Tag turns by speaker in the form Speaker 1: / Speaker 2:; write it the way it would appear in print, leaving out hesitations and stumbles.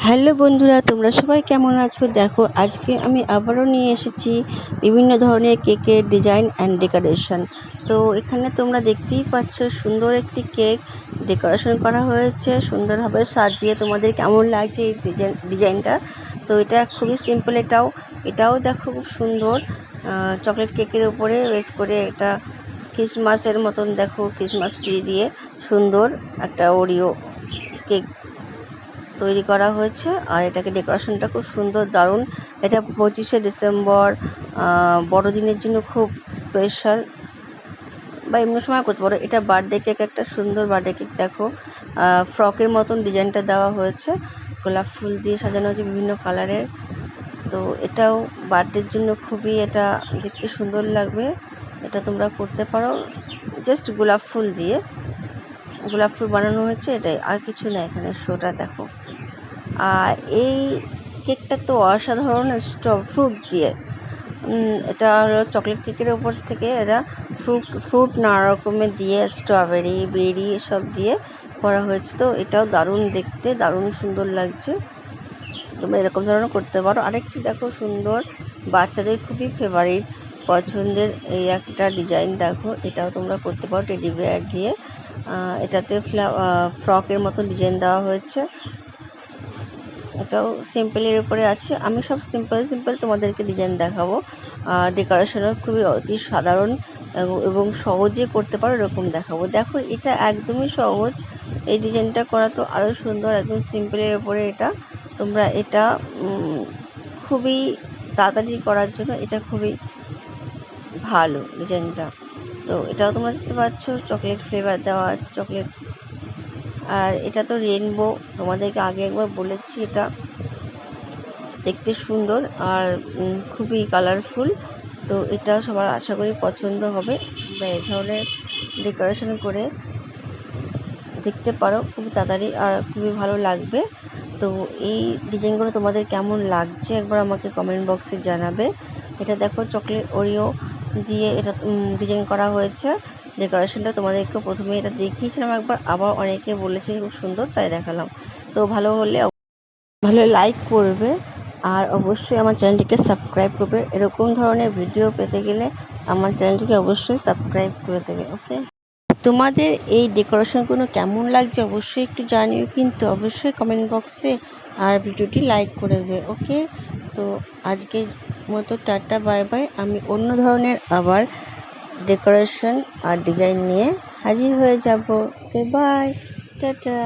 Speaker 1: Hello বন্ধুরা, তোমরা সবাই কেমন আছো? দেখো, আজকে আমি আবারও নিয়ে এসেছি বিভিন্ন ধরনের কেকের ডিজাইন অ্যান্ড ডেকোরেশন। তো এখানে তোমরা দেখতেই পাচ্ছ সুন্দর একটি কেক ডেকোরেশন করা হয়েছে, সুন্দরভাবে সাজিয়ে। তোমাদের কেমন লাগছে এই ডিজাইনটা? তো এটা খুবই সিম্পল। এটাও দেখো খুব সুন্দর, চকলেট কেকের উপরে বেশ করে এটা ক্রিসমাসের মতন, দেখো ক্রিসমাস ট্রি দিয়ে সুন্দর একটা ওরিও কেক তৈরি করা হয়েছে। আর এটাকে ডেকোরেশনটা খুব সুন্দর, দারুণ। এটা 25শে ডিসেম্বর বড়দিনের জন্য খুব স্পেশাল, বা এমনি সময় করতে পারো। এটা বার্থডে কেক, একটা সুন্দর বার্থডে কেক। দেখো ফ্রকের মতন ডিজাইনটা দেওয়া হয়েছে, গোলাপ ফুল দিয়ে সাজানো হয়েছে বিভিন্ন কালারের। তো এটাও বার্থডের জন্য খুবই এটা দেখতে সুন্দর লাগবে। এটা তোমরা করতে পারো, জাস্ট গোলাপ ফুল দিয়ে গোলাপ ফুল বানানো হয়েছে, এটাই, আর কিছু না। এখানে শোটা দেখো। আর এই কেকটা তো অসাধারণ, ফ্রুট দিয়ে। এটা হলো চকলেট কেকের ওপর থেকে এটা ফ্রুট নানা রকমের দিয়ে, স্ট্রবেরি, বেরি সব দিয়ে করা হয়েছে। তো এটাও দারুণ দেখতে, দারুণ সুন্দর লাগছে। তোমরা এরকম ধরনের করতে পারো। আরেকটি দেখো সুন্দর, বাচ্চাদের খুবই ফেভারিট পছন্দের এই একটা ডিজাইন দেখো, এটাও তোমরা করতে পারো টেডি বিয়ার দিয়ে। এটাতে ফ্রকের মতো ডিজাইন দেওয়া হয়েছে। এটাও সিম্পলের উপরে আছে। আমি সব সিম্পল তোমাদেরকে ডিজাইন দেখাবো। ডেকোরেশনও খুবই অতি সাধারণ এবং সহজে করতে পারো এরকম দেখাবো। দেখো, এটা একদমই সহজ। এই ডিজাইনটা করা তো আরও সুন্দর, একদম সিম্পলের উপরে এটা। তোমরা এটা খুবই তাড়াতাড়ি করার জন্য এটা খুবই ভালো ডিজাইনটা। তো এটাও তোমরা দেখতে পাচ্ছ, চকলেট ফ্লেভার দেওয়া আছে, চকলেট। আর এটা তো রেনবো, তোমাদেরকে আগে একবার বলেছি। এটা দেখতে সুন্দর আর খুবই কালারফুল। তো এটা সবার আশা করি পছন্দ হবে। তোমরা এই ধরনের ডেকোরেশন করে দেখতে পারো, খুবই তাড়াতাড়ি আর খুবই ভালো লাগবে। তো এই ডিজাইনগুলো তোমাদের কেমন লাগছে একবার আমাকে কমেন্ট বক্সে জানাবে। এটা দেখো চকলেট ওরিও দিয়ে এটা ডিজাইন করা হয়েছে। ডেকোরেশনটা তোমাদেরকে প্রথমে এটা দেখিয়েছিলাম একবার, আবার অনেকে বলেছে খুব সুন্দর, তাই দেখালাম। তো ভালো লাইক করবে, আর অবশ্যই আমার চ্যানেলটিকে সাবস্ক্রাইব করবে। এরকম ধরনের ভিডিও পেতে গেলে আমার চ্যানেলটিকে অবশ্যই সাবস্ক্রাইব করে দেবে। ওকে, তোমাদের এই ডেকোরেশনগুলো কেমন লাগছে অবশ্যই একটু জানিও, কিন্তু অবশ্যই কমেন্ট বক্সে, আর ভিডিওটি লাইক করে দেবে। ওকে, তো আজকের মতো টাটা, বাই বাই। আমি অন্য ধরনের আবার ডেকোরেশন আর ডিজাইন নিয়ে হাজির হয়ে যাব। ওকে, বাই, টাটা।